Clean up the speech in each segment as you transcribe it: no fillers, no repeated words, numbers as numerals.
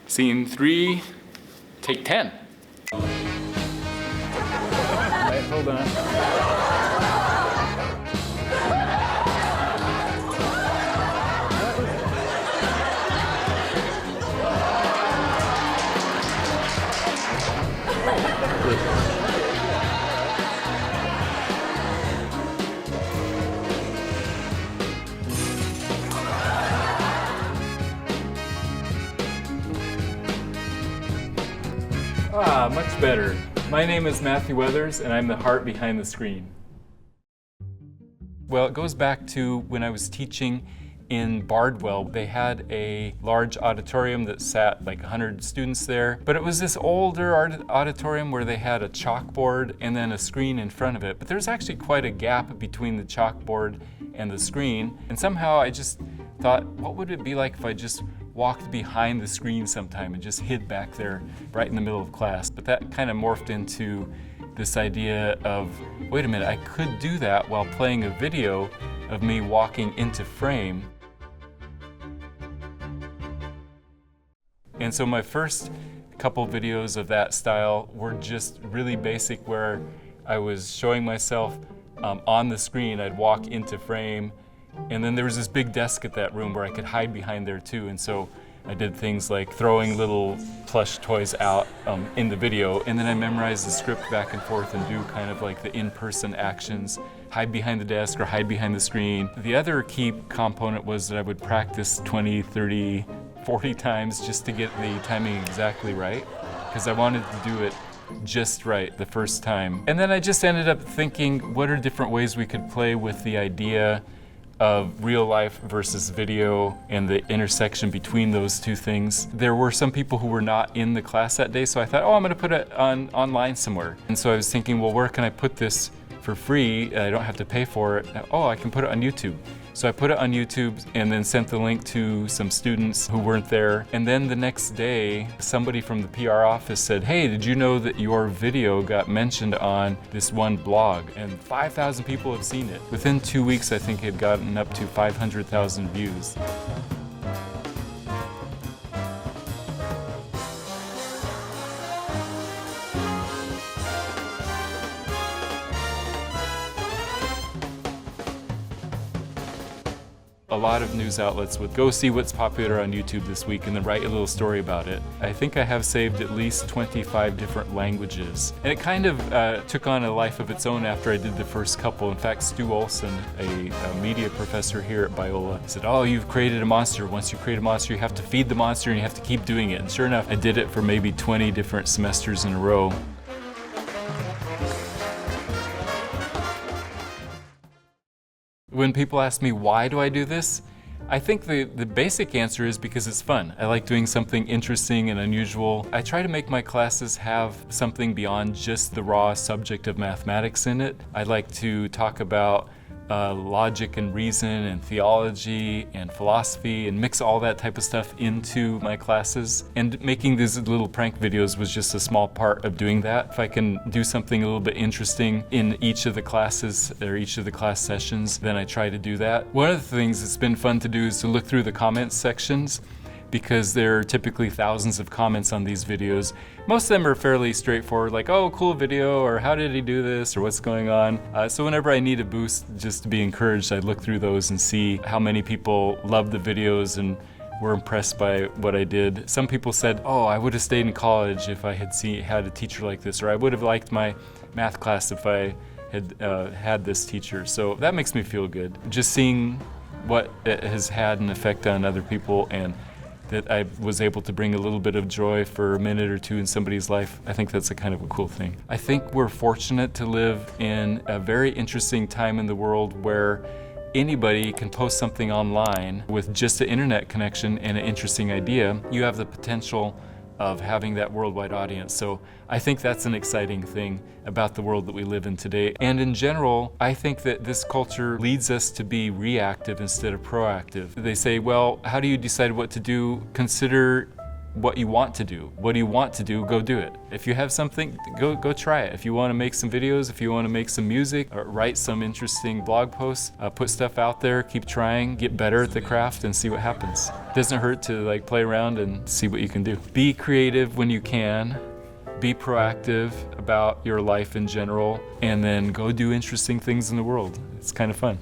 Scene 3, take 10. Right, hold on. Much better. My name is Matthew Weathers, and I'm the heart behind the screen. Well, it goes back to when I was teaching in Bardwell. They had a large auditorium that sat like 100 students there, but it was this older auditorium where they had a chalkboard and then a screen in front of it. But there's actually quite a gap between the chalkboard and the screen, and somehow I just thought, what would it be like if I just walked behind the screen sometime and just hid back there right in the middle of class. But that kind of morphed into this idea of, wait a minute, I could do that while playing a video of me walking into frame. And so my first couple videos of that style were just really basic, where I was showing myself on the screen. I'd walk into frame, and then there was this big desk at that room where I could hide behind there too. And so I did things like throwing little plush toys out in the video, and then I memorized the script back and forth and do kind of like the in-person actions, hide behind the desk or hide behind the screen. The other key component was that I would practice 20, 30, 40 times just to get the timing exactly right, because I wanted to do it just right the first time. And then I just ended up thinking, what are different ways we could play with the idea of real life versus video and the intersection between those two things. There were some people who were not in the class that day, so I thought, I'm gonna put it online somewhere. And so I was thinking, well, where can I put this for free? I don't have to pay for it. I can put it on YouTube. So I put it on YouTube and then sent the link to some students who weren't there. And then the next day, somebody from the PR office said, hey, did you know that your video got mentioned on this one blog? And 5,000 people have seen it. Within 2 weeks, I think it had gotten up to 500,000 views. A lot of news outlets would go see what's popular on YouTube this week and then write a little story about it. I think I have saved at least 25 different languages. And it kind of took on a life of its own after I did the first couple. In fact, Stu Olson, a media professor here at Biola, said, you've created a monster. Once you create a monster, you have to feed the monster and you have to keep doing it. And sure enough, I did it for maybe 20 different semesters in a row. When people ask me, why do I do this? I think the basic answer is because it's fun. I like doing something interesting and unusual. I try to make my classes have something beyond just the raw subject of mathematics in it. I like to talk about logic and reason and theology and philosophy and mix all that type of stuff into my classes. And making these little prank videos was just a small part of doing that. If I can do something a little bit interesting in each of the classes or each of the class sessions, then I try to do that. One of the things that's been fun to do is to look through the comments sections, because there are typically thousands of comments on these videos. Most of them are fairly straightforward, like, cool video, or how did he do this, or what's going on. So whenever I need a boost just to be encouraged, I look through those and see how many people love the videos and were impressed by what I did. Some people said, I would have stayed in college if I had a teacher like this, or I would have liked my math class if I had had this teacher. So that makes me feel good. Just seeing what it has had an effect on other people, and that I was able to bring a little bit of joy for a minute or two in somebody's life, I think that's a kind of a cool thing. I think we're fortunate to live in a very interesting time in the world where anybody can post something online with just an internet connection and an interesting idea. You have the potential of having that worldwide audience. So I think that's an exciting thing about the world that we live in today. And in general, I think that this culture leads us to be reactive instead of proactive. They say, well, how do you decide what to do? Consider what you want to do. What do you want to do? Go do it. If you have something, go try it. If you want to make some videos, if you want to make some music, or write some interesting blog posts, put stuff out there, keep trying, get better at the craft and see what happens. It doesn't hurt to like play around and see what you can do. Be creative when you can. Be proactive about your life in general, and then go do interesting things in the world. It's kind of fun.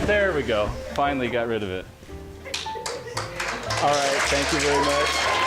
There we go. Finally got rid of it. All right, thank you very much.